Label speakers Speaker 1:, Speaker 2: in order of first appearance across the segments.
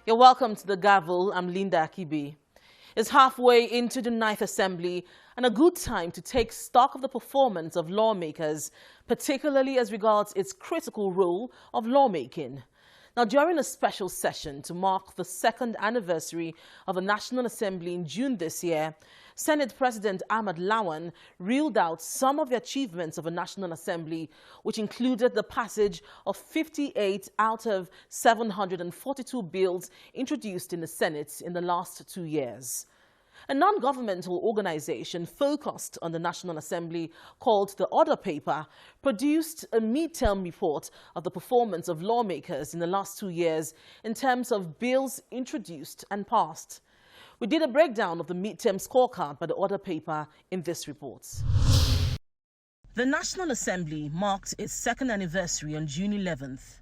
Speaker 1: You're welcome to the Gavel. I'm Linda Akibi. It's halfway into the 9th Assembly and a good time to take stock of the performance of lawmakers, particularly as regards its critical role of lawmaking. Now, during a special session to mark the second anniversary of the National Assembly in June this year, Senate President Ahmad Lawan reeled out some of the achievements of the National Assembly, which included the passage of 58 out of 742 bills introduced in the Senate in the last 2 years. A non-governmental organization focused on the National Assembly called the Order Paper produced a mid-term report of the performance of lawmakers in the last 2 years in terms of bills introduced and passed. We did a breakdown of the mid-term scorecard by the Order Paper in this report. The National Assembly marked its second anniversary on June 11th.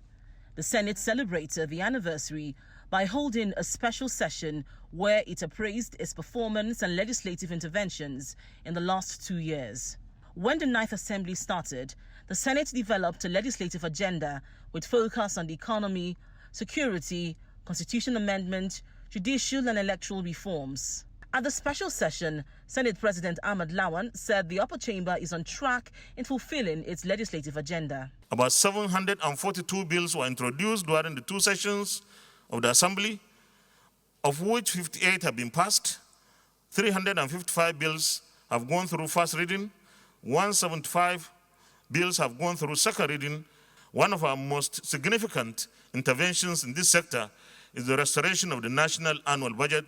Speaker 1: The Senate celebrated the anniversary by holding a special session where it appraised its performance and legislative interventions in the last 2 years. When the 9th Assembly started, the Senate developed a legislative agenda with focus on the economy, security, constitution amendment, judicial and electoral reforms. At the special session, Senate President Ahmad Lawan said the upper chamber is on track in fulfilling its legislative agenda.
Speaker 2: About 742 bills were introduced during the 2 sessions of the Assembly, of which 58 have been passed, 355 bills have gone through first reading, 175 bills have gone through second reading. One of our most significant interventions in this sector is the restoration of the national annual budget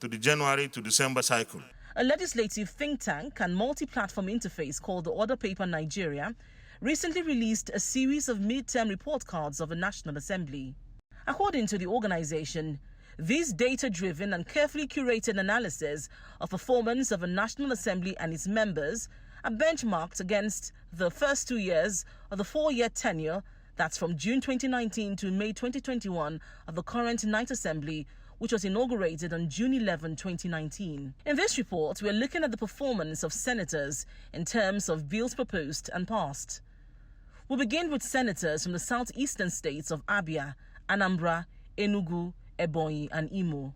Speaker 2: to the January to December cycle.
Speaker 1: A legislative think tank and multi-platform interface called the Order Paper Nigeria recently released a series of mid-term report cards of the National Assembly. According to the organization, these data-driven and carefully curated analysis of performance of the National Assembly and its members are benchmarked against the first 2 years of the 4-year tenure, that's from June 2019 to May 2021, of the current 9th Assembly, which was inaugurated on June 11, 2019. In this report, we are looking at the performance of senators in terms of bills proposed and passed. We'll begin with senators from the southeastern states of Abia, Anambra, Enugu, Ebonyi, and Imo.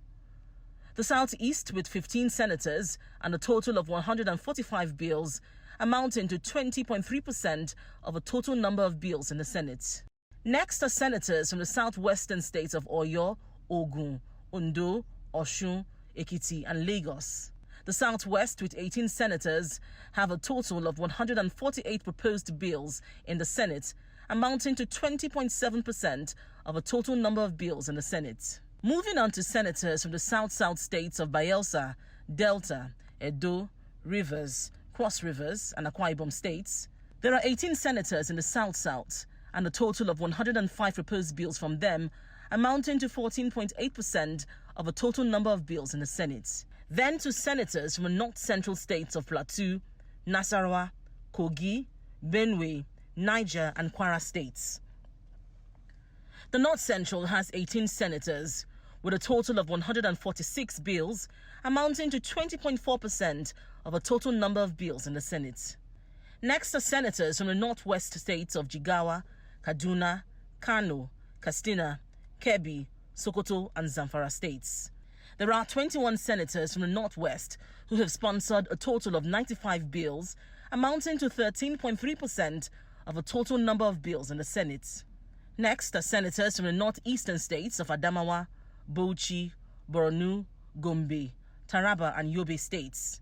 Speaker 1: The Southeast with 15 senators and a total of 145 bills, amounting to 20.3% of the total number of bills in the Senate. Next are senators from the southwestern states of Oyo, Ogun, Ondo, Osun, Ekiti, and Lagos. The Southwest with 18 senators have a total of 148 proposed bills in the Senate, amounting to 20.7% of the total number of bills in the Senate. Moving on to senators from the South-South states of Bayelsa, Delta, Edo, Rivers, Cross Rivers, and Akwa Ibom states, there are 18 senators in the South-South and a total of 105 proposed bills from them, amounting to 14.8% of the total number of bills in the Senate. Then to senators from the North-Central states of Plateau, Nasarawa, Kogi, Benue, Niger, and Kwara states. The North Central has 18 senators with a total of 146 bills, amounting to 20.4% of the total number of bills in the Senate. Next are senators from the Northwest states of Jigawa, Kaduna, Kano, Katsina, Kebbi, Sokoto, and Zamfara states. There are 21 senators from the Northwest who have sponsored a total of 95 bills, amounting to 13.3% of the total number of bills in the Senate. Next are senators from the northeastern states of Adamawa, Bauchi, Borno, Gombe, Taraba, and Yobe states.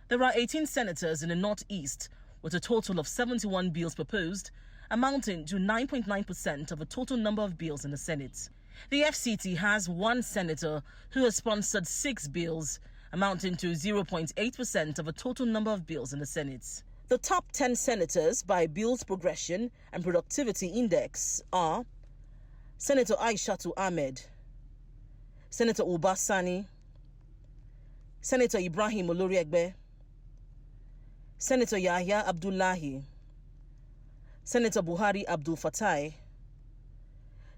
Speaker 1: There are 18 senators in the northeast with a total of 71 bills proposed, amounting to 9.9% of the total number of bills in the Senate. The FCT has 1 senator who has sponsored 6 bills, amounting to 0.8% of the total number of bills in the Senate. The top 10 senators by Bills Progression and Productivity Index are Senator Aishatu Ahmed, Senator Uba Sani, Senator Ibrahim Oloriegbe, Senator Yahya Abdullahi, Senator Buhari Abdul Fatai,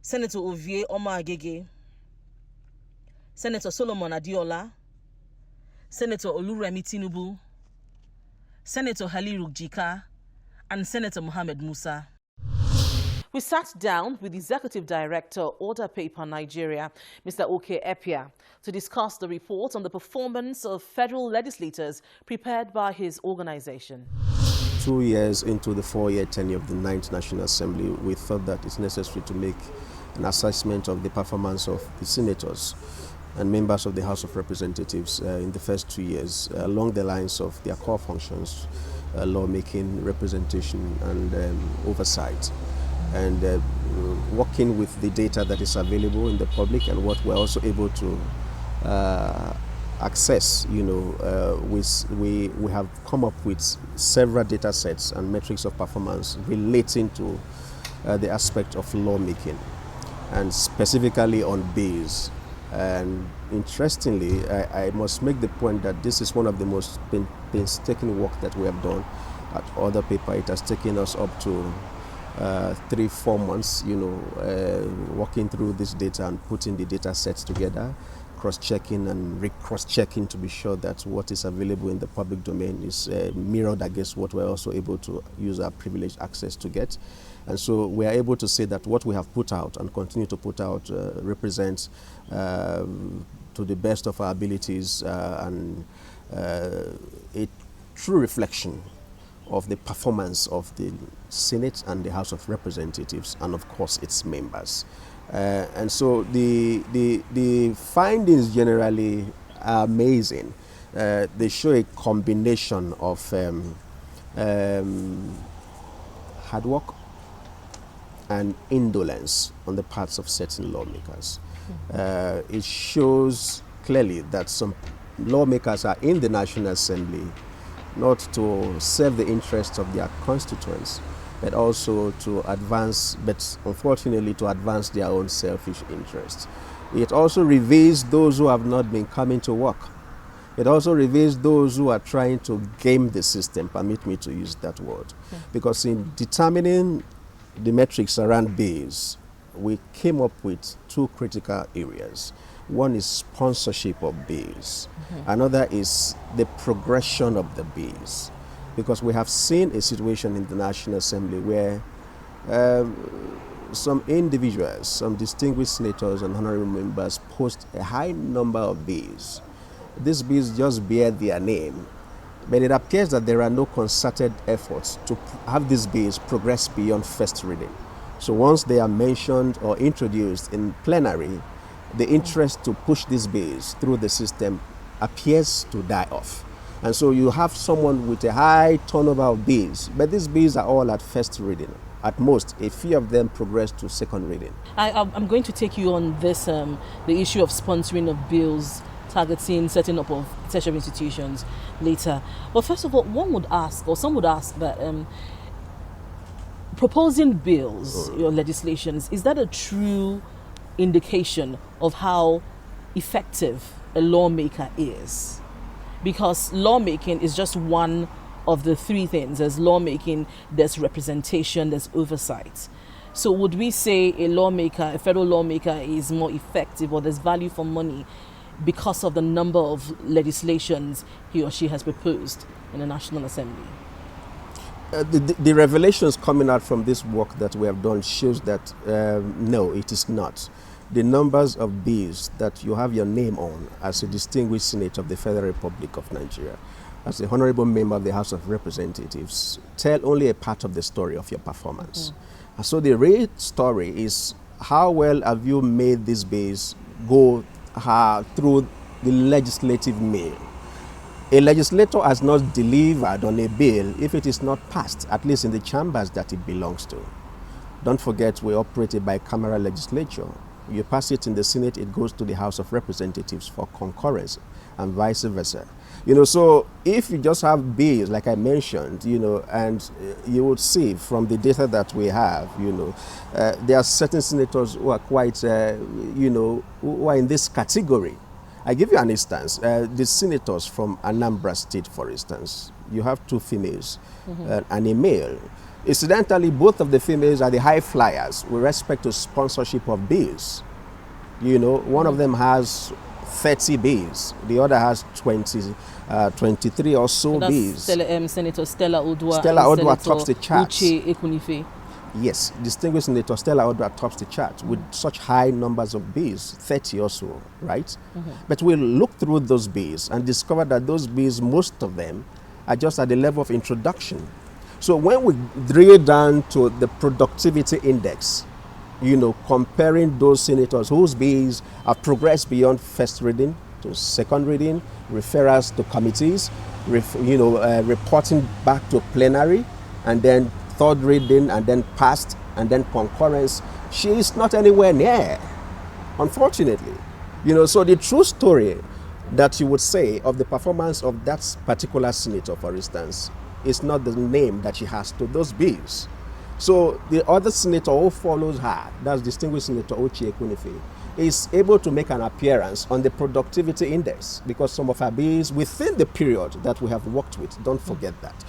Speaker 1: Senator Ovie Omar Agege, Senator Solomon Adiola, Senator Oluremi Tinubu, Senator Haliru Jika, and Senator Mohammed Musa. We sat down with Executive Director, Order Paper Nigeria, Mr. Oke Epia, to discuss the report on the performance of federal legislators prepared by his organization.
Speaker 3: 2 years into the 4-year tenure of the 9th National Assembly, we thought that it's necessary to make an assessment of the performance of the senators and members of the House of Representatives in the first 2 years along the lines of their core functions, lawmaking, representation, and oversight. And working with the data that is available in the public and what we're also able to access, we have come up with several data sets and metrics of performance relating to the aspect of lawmaking, and specifically on bills. And interestingly, I must make the point that this is one of the most painstaking work that we have done at Order Paper. It has taken us up to 3-4 months, working through this data and putting the data sets together, cross-checking and re-cross-checking to be sure that what is available in the public domain is mirrored against what we're also able to use our privileged access to get. And so we are able to say that what we have put out and continue to put out represents to the best of our abilities and a true reflection of the performance of the Senate and the House of Representatives, and of course its members. And so the findings generally are amazing. They show a combination of hard work and indolence on the parts of certain lawmakers. It shows clearly that some lawmakers are in the National Assembly not to serve the interests of their constituents, but also to advance, but unfortunately to advance their own selfish interests. It also reveals those who have not been coming to work. It also reveals those who are trying to game the system, permit me to use that word. Yeah. Because in determining the metrics around bills, we came up with 2 critical areas. One is sponsorship of bills. Another is the progression of the bills. Because we have seen a situation in the National Assembly where some individuals, some distinguished senators and honorable members post a high number of bills. These bills just bear their name, but it appears that there are no concerted efforts to have these bills progress beyond first reading. So once they are mentioned or introduced in plenary, the interest to push these bills through the system appears to die off. And so you have someone with a high turnover of bills, but these bills are all at first reading. At most, a few of them progress to second reading. I'm
Speaker 1: going to take you on this, the issue of sponsoring of bills, targeting setting up of tertiary institutions later. But first of all, one would ask, or some would ask, that proposing bills or legislations, is that a true indication of how effective a lawmaker is? Because lawmaking is just one of the 3 things. There's lawmaking, there's representation, there's oversight. So would we say a lawmaker, a federal lawmaker, is more effective, or there's value for money because of the number of legislations he or she has proposed in the National Assembly?
Speaker 3: The revelations coming out from this work that we have done shows that no, it is not. The numbers of bills that you have your name on as a distinguished senator of the Federal Republic of Nigeria, as a honorable member of the House of Representatives, tell only a part of the story of your performance. And so the real story is how well have you made these bills go through the legislative mail. A legislator has not delivered on a bill if it is not passed, at least in the chambers that it belongs to. Don't forget, we operate a bicameral legislature. You pass it in the Senate, it goes to the House of Representatives for concurrence, and vice versa. So if you just have bills, like I mentioned, and you would see from the data that we have, there are certain senators who are quite, who are in this category. I give you an instance. The senators from Anambra State, for instance, you have 2 females and a male. Incidentally, both of the females are the high flyers with respect to sponsorship of bills. One of them has 30 bills, the other has 23 or so bills.
Speaker 1: Senator Stella Odua.
Speaker 3: Stella Odua tops the charts.
Speaker 1: Uche Ekunife.
Speaker 3: Yes, distinguished Senator Stella Odra tops the chart with such high numbers of Bs, 30 or so, right? But we'll look through those Bs and discover that those Bs, most of them, are just at the level of introduction. So when we drill down to the productivity index, comparing those senators whose Bs have progressed beyond first reading to second reading, referrals to committees, reporting back to plenary, and then third reading, and then passed, and then concurrence, she is not anywhere near, unfortunately. So the true story that you would say of the performance of that particular senator, for instance, is not the name that she has to those Bs. So the other senator who follows her, that's distinguished Senator Ochie Ekwunife, is able to make an appearance on the productivity index because some of her Bs within the period that we have worked with, don't forget that,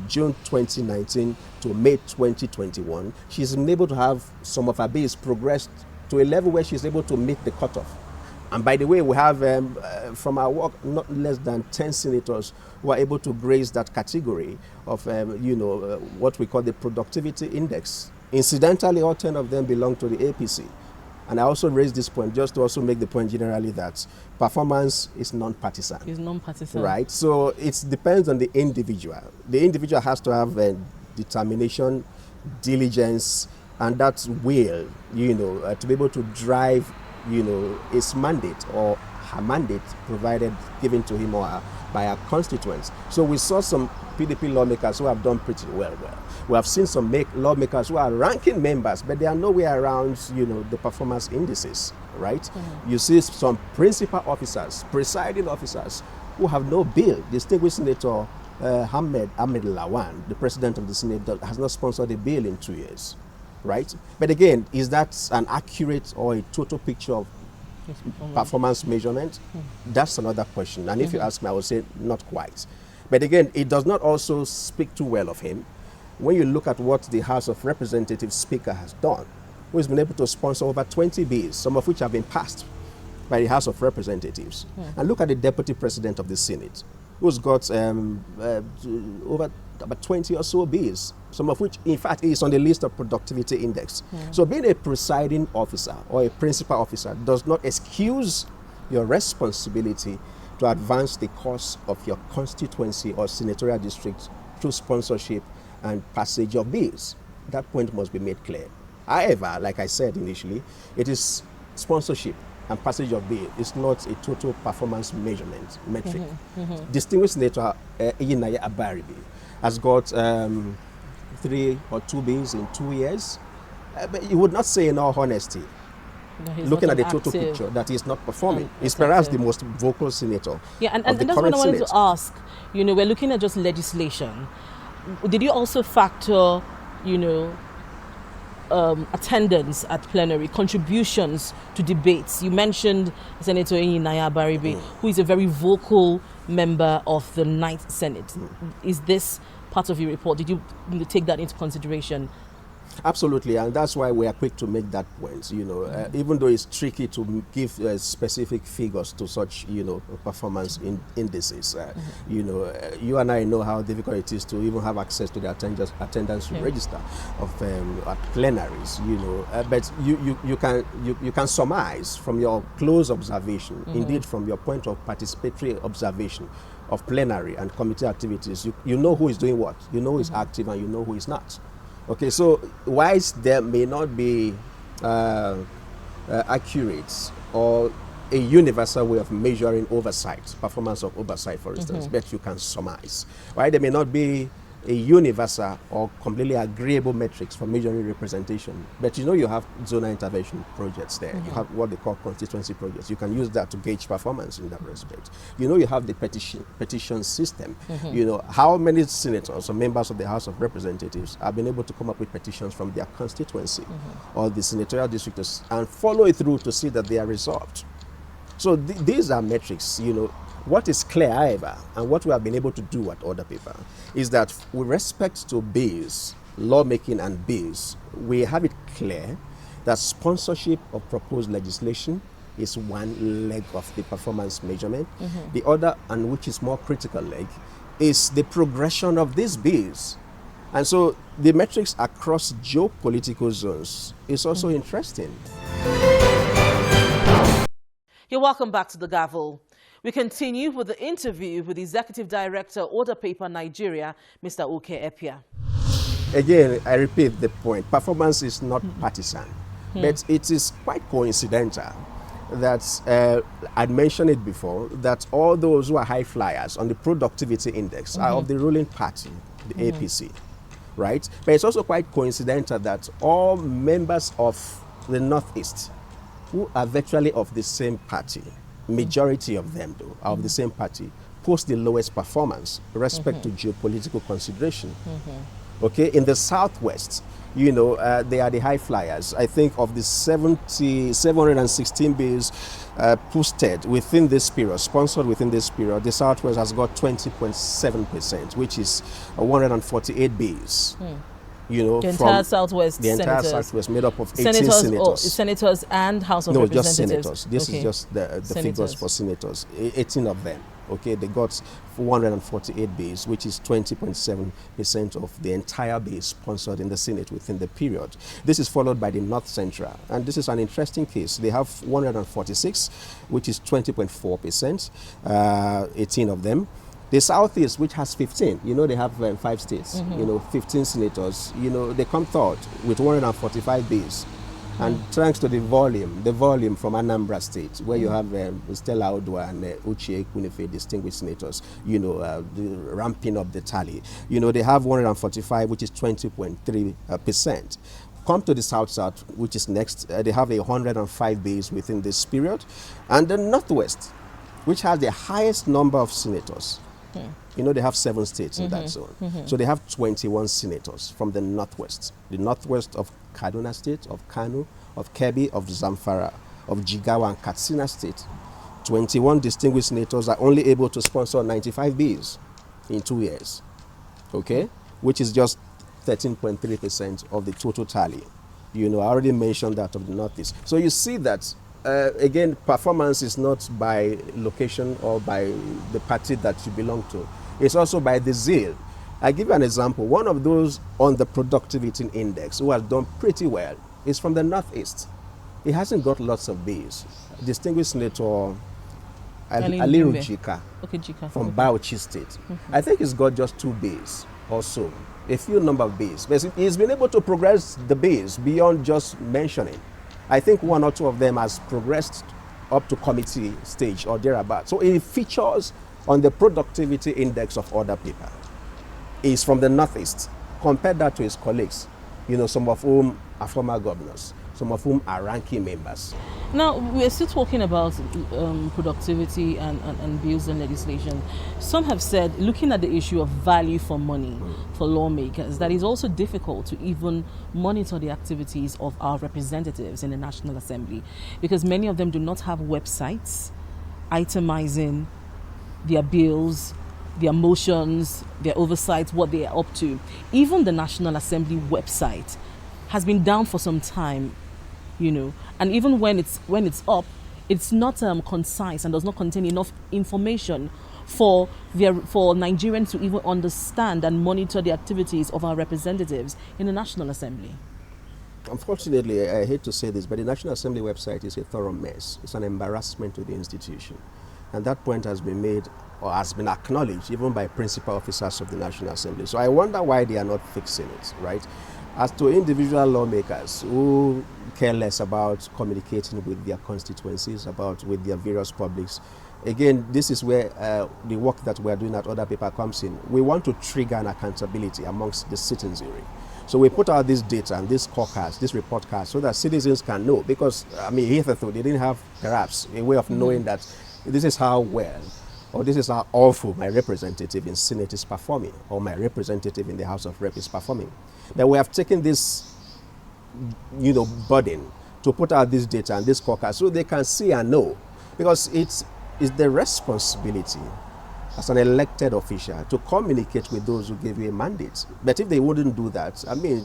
Speaker 3: June 2019 to May 2021, she's been able to have some of her Bs progressed to a level where she's able to meet the cutoff. And by the way, we have from our work not less than 10 senators who are able to grace that category of, what we call the productivity index. Incidentally, all 10 of them belong to the APC. And I also raise this point just to also make the point generally that performance is non-partisan.
Speaker 1: It's non-partisan.
Speaker 3: Right? So it depends on the individual. The individual has to have determination, diligence, and that will, to be able to drive, his mandate or her mandate given to him or her by our constituents. So we saw some PDP lawmakers who have done pretty well. We have seen some lawmakers who are ranking members, but they are nowhere around, the performance indices, right? Mm-hmm. You see some principal officers, presiding officers, who have no bill. Distinguished Senator Ahmed Lawan, the president of the Senate, has not sponsored a bill in 2 years, right? But again, is that an accurate or a total picture of performance measurement? That's another question. And if you ask me, I would say not quite. But again, it does not also speak too well of him when you look at what the House of Representatives Speaker has done, who has been able to sponsor over 20 bills, some of which have been passed by the House of Representatives. And look at the Deputy President of the Senate, who's got over about 20 or so bills, some of which, in fact, is on the list of productivity index. So being a presiding officer or a principal officer does not excuse your responsibility to advance the cause of your constituency or senatorial district through sponsorship and passage of bills. That point must be made clear. However, like I said initially, it is sponsorship and passage of bill is not a total performance measurement metric. Distinguished Senator Iyinaya Abaribe has got 3 or 2 bills in 2 years. But you would not say in all honesty, looking at the total picture, that he's not performing. He's perhaps the most vocal senator.
Speaker 1: Yeah, and that's what I wanted to ask. We're looking at just legislation. Did you also factor, attendance at plenary, contributions to debates? You mentioned Senator Iyinaya Abaribe, who is a very vocal member of the 9th Senate. Is this part of your report? Did you take that into consideration?
Speaker 3: Absolutely, and that's why we are quick to make that point. Even though it's tricky to give specific figures to such, performance indices. You and I know how difficult it is to even have access to the attendance register of at plenaries. But you can surmise from your close observation, indeed from your point of participatory observation of plenary and committee activities. You know who is doing what. You know who is active and you know who is not. Okay, so whilst there may not be accurate or a universal way of measuring oversight, performance of oversight, for instance, but you can surmise. Right? There may not be a universal or completely agreeable metrics for measuring representation, but you have zonal intervention projects there. You have what they call constituency projects. You can use that to gauge performance in that respect. You have the petition system. How many senators or members of the House of Representatives have been able to come up with petitions from their constituency or the senatorial districts and follow it through to see that they are resolved. So these are metrics. What is clear, however, and what we have been able to do at Order Paper is that with respect to bills, lawmaking and bills, we have it clear that sponsorship of proposed legislation is one leg of the performance measurement. The other, and which is more critical leg, is the progression of these bills And so the metrics across geopolitical zones is also interesting.
Speaker 1: You're welcome back to the Gavel. We continue with the interview with Executive Director, Order Paper Nigeria, Mr. Oke Epia.
Speaker 3: Again, I repeat the point. Performance is not partisan, but it is quite coincidental that I'd mentioned it before, that all those who are high flyers on the productivity index are of the ruling party, the APC, right? But it's also quite coincidental that all members of the Northeast who are virtually of the same party, majority of them though, are of the same party, post the lowest performance with respect to geopolitical consideration. Okay, in the Southwest, you know, they are the high flyers. I think of the 716 bills posted within this period, sponsored within this period, the Southwest has got 20.7%, which is 148 bills. You know,
Speaker 1: the entire Southwest,
Speaker 3: the entire
Speaker 1: senators.
Speaker 3: Southwest made up of 18 senators.
Speaker 1: Senators and House of
Speaker 3: Representatives.
Speaker 1: Representatives.
Speaker 3: No, just senators. This is just the figures for senators. 18 of them. Okay, they got 148 bills, which is 20.7% of the entire bill sponsored in the Senate within the period. This is followed by the North Central, and this is an interesting case. They have 146, which is 20.4%, 18 of them. The Southeast, which has 15, you know, they have 5 states, you know, 15 senators, you know, they come third with 145 bills. And thanks to the volume from Anambra State, where you have Stella Odua and Uche Ekwunife, distinguished senators, you know, the ramping up the tally. You know, they have 145, which is 20.3%. Come to the South-South, which is next, they have 105 bills within this period. And the Northwest, which has the highest number of senators. You know, they have 7 states in that zone. So they have 21 senators from the Northwest. The Northwest of Kaduna State, of Kano, of Kebbi, of Zamfara, of Jigawa and Katsina State. 21 distinguished senators are only able to sponsor 95 bills in 2 years. Okay? Which is just 13.3% of the total tally. You know, I already mentioned that of the Northeast. So you see that again, performance is not by location or by the party that you belong to. It's also by the zeal. I give you an example. One of those on the productivity index who has done pretty well is from the Northeast. He hasn't got lots of bills. Distinguished Senator Aliru Jika from Bauchi State. I think he's got just 2 bills or so, a few number of bills. But he's been able to progress the bills beyond just mentioning. I think 1 or 2 of them has progressed up to committee stage or thereabout. So it features on the productivity index of Order Paper. He's from the Northeast. Compare that to his colleagues, you know, some of whom are former governors, some of whom are ranking members.
Speaker 1: Now, we're still talking about productivity and bills and legislation. Some have said, looking at the issue of value for money for lawmakers, that it's also difficult to even monitor the activities of our representatives in the National Assembly, because many of them do not have websites itemizing their bills, their motions, their oversight, what they are up to. Even the National Assembly website has been down for some time, you know, and even when it's up, it's not concise and does not contain enough information for Nigerians to even understand and monitor the activities of our representatives in the National Assembly.
Speaker 3: Unfortunately, I hate to say this, but the National Assembly website is a thorough mess. It's an embarrassment to the institution. And that point has been made or has been acknowledged even by principal officers of the National Assembly. So I wonder why they are not fixing it, right? As to individual lawmakers who care less about communicating with their constituencies, with their various publics, again, this is where the work that we are doing at Order Paper comes in. We want to trigger an accountability amongst the citizenry. So we put out this data and this scorecards, this report cards, so that citizens can know. Because, I mean, hitherto, they didn't have perhaps a way of knowing that this is how well or this is how awful my representative in Senate is performing, or my representative in the House of Rep is performing. But we have taken this, burden to put out this data and this scorecard so they can see and know, because it's the responsibility as an elected official to communicate with those who gave you a mandate. But if they wouldn't do that, I mean,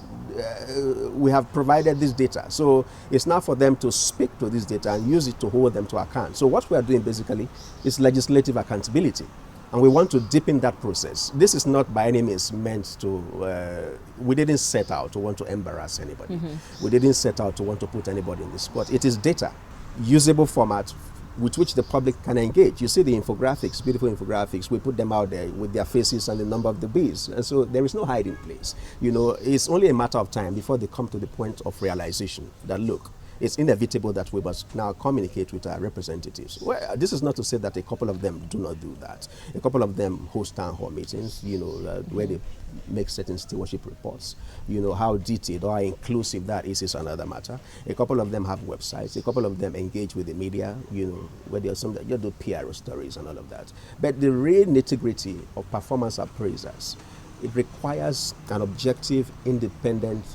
Speaker 3: we have provided this data. So it's now for them to speak to this data and use it to hold them to account. So what we are doing basically is legislative accountability. And we want to deepen that process. This is not by any means meant to, we didn't set out to want to embarrass anybody. We didn't set out to want to put anybody in the spot. It is data, usable format with which the public can engage. You see the infographics, beautiful infographics, we put them out there with their faces and the number of the bees. And so there is no hiding place. You know, it's only a matter of time before they come to the point of realization that, look, it's inevitable that we must now communicate with our representatives. Well, this is not to say that a couple of them do not do that. A couple of them host town hall meetings, you know, where they make certain stewardship reports. You know, how detailed or how inclusive that is another matter. A couple of them have websites. A couple of them engage with the media, you know, where there's some that you do PR stories and all of that. But the real nitty-gritty of performance appraisers, it requires an objective, independent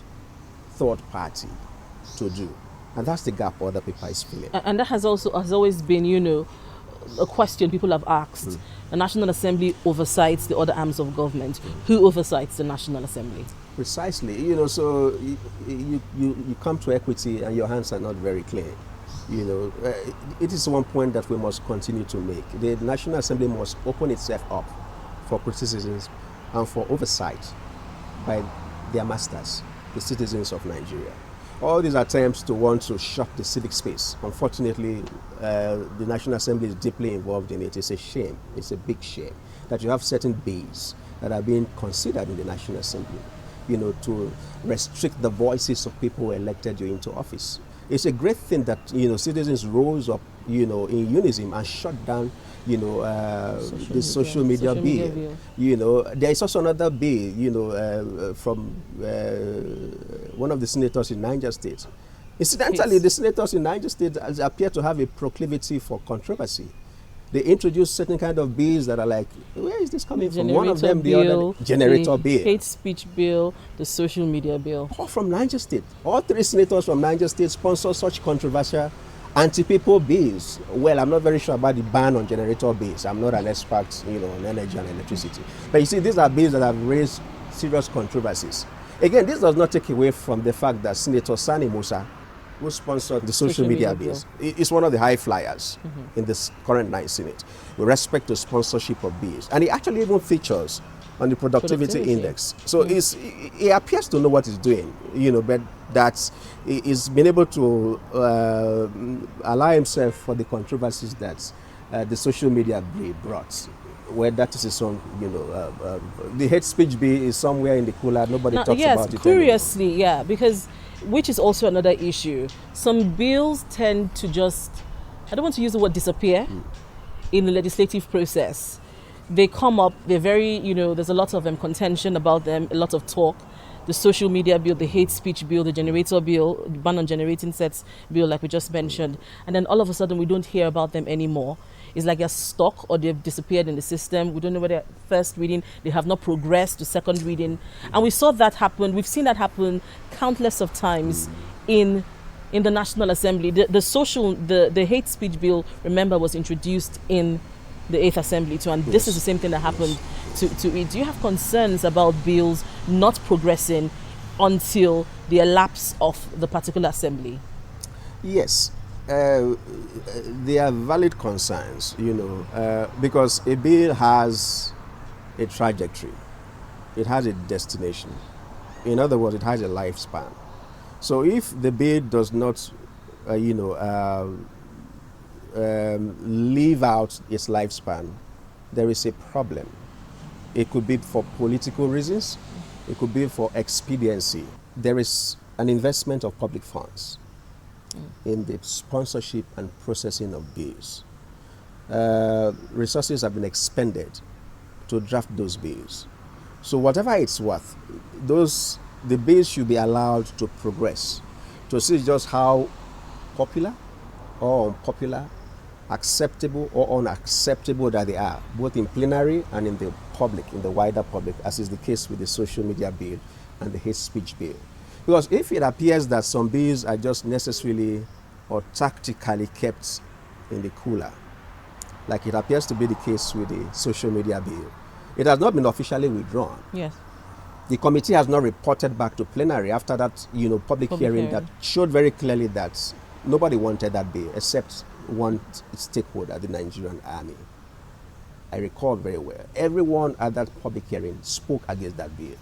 Speaker 3: third party to do. And that's the gap other people is filling.
Speaker 1: And that has always been, you know, a question people have asked. The National Assembly oversights the other arms of government. Who oversights the National Assembly?
Speaker 3: Precisely. You know, so you come to equity and your hands are not very clean. You know, it is one point that we must continue to make. The National Assembly must open itself up for criticisms and for oversight by their masters, the citizens of Nigeria. All these attempts to want to shut the civic space, unfortunately, the National Assembly is deeply involved in it. It's a shame. It's a big shame that you have certain bills that are being considered in the National Assembly, you know, to restrict the voices of people who elected you into office. It's a great thing that, you know, citizens rose up, you know, in unison and shut down, you know, the social media bill. You know, there is also another bill, you know, from one of the senators in Niger State. Incidentally, the senators in Niger State appear to have a proclivity for controversy. They introduce certain kind of bills that are like, where is this coming from? One of them, the other, generator bill.
Speaker 1: Hate speech bill, the social media bill.
Speaker 3: All from Niger State. All three senators from Niger State sponsor such controversial anti-people bills. Well, I'm not very sure about the ban on generator bills. I'm not an expert, you know, on energy and electricity. But you see, these are bills that have raised serious controversies. Again, this does not take away from the fact that Senator Sani Musa, who sponsored the social media bills, is one of the high flyers in this current night Senate with respect to sponsorship of bills. And he actually even features on the productivity index. So he appears to know what he's doing, you know, but that he's been able to allow himself for the controversies that the social media bill brought. Where that is his own, you know, the hate speech bill is somewhere in the cooler. Nobody talks about it.
Speaker 1: Yes, curiously, anymore. Yeah, because which is also another issue. Some bills tend to just, I don't want to use the word disappear in the legislative process. They come up, they're very, you know, there's a lot of contention about them, a lot of talk. The social media bill, the hate speech bill, the generator bill, the ban on generating sets bill, like we just mentioned. And then all of a sudden we don't hear about them anymore. It's like they're stuck or they've disappeared in the system. We don't know whether first reading, they have not progressed to second reading. And we saw that happen. We've seen that happen countless of times in the National Assembly. The hate speech bill, remember, was introduced in the 8th Assembly too. And this is the same thing that happened to it. Do you have concerns about bills not progressing until the elapse of the particular assembly?
Speaker 3: Yes. They are valid concerns, you know, because a bill has a trajectory, it has a destination. In other words, it has a lifespan. So if the bill does not, live out its lifespan, there is a problem. It could be for political reasons, it could be for expediency. There is an investment of public funds in the sponsorship and processing of bills. Resources have been expended to draft those bills. So whatever it's worth, the bills should be allowed to progress, to see just how popular or unpopular, acceptable or unacceptable that they are, both in plenary and in the public, in the wider public, as is the case with the social media bill and the hate speech bill. Because if it appears that some bills are just necessarily or tactically kept in the cooler, like it appears to be the case with the social media bill, it has not been officially withdrawn.
Speaker 1: Yes.
Speaker 3: The committee has not reported back to plenary after that, public hearing that showed very clearly that nobody wanted that bill except one stakeholder, the Nigerian army. I recall very well. Everyone at that public hearing spoke against that bill.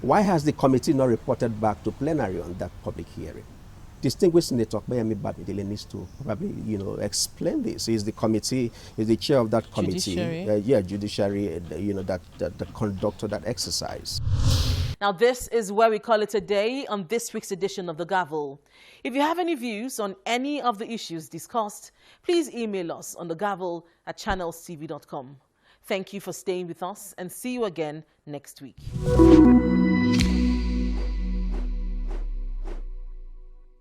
Speaker 3: Why has the committee not reported back to plenary on that public hearing? Distinguished Senator Bayami Babidele needs to probably, explain this. He's the committee, he's the chair of that committee.
Speaker 1: Judiciary.
Speaker 3: Judiciary, that conduct of that exercise.
Speaker 1: Now, this is where we call it a day on this week's edition of The Gavel. If you have any views on any of the issues discussed, please email us on thegavel@channelstv.com. Thank you for staying with us and see you again next week.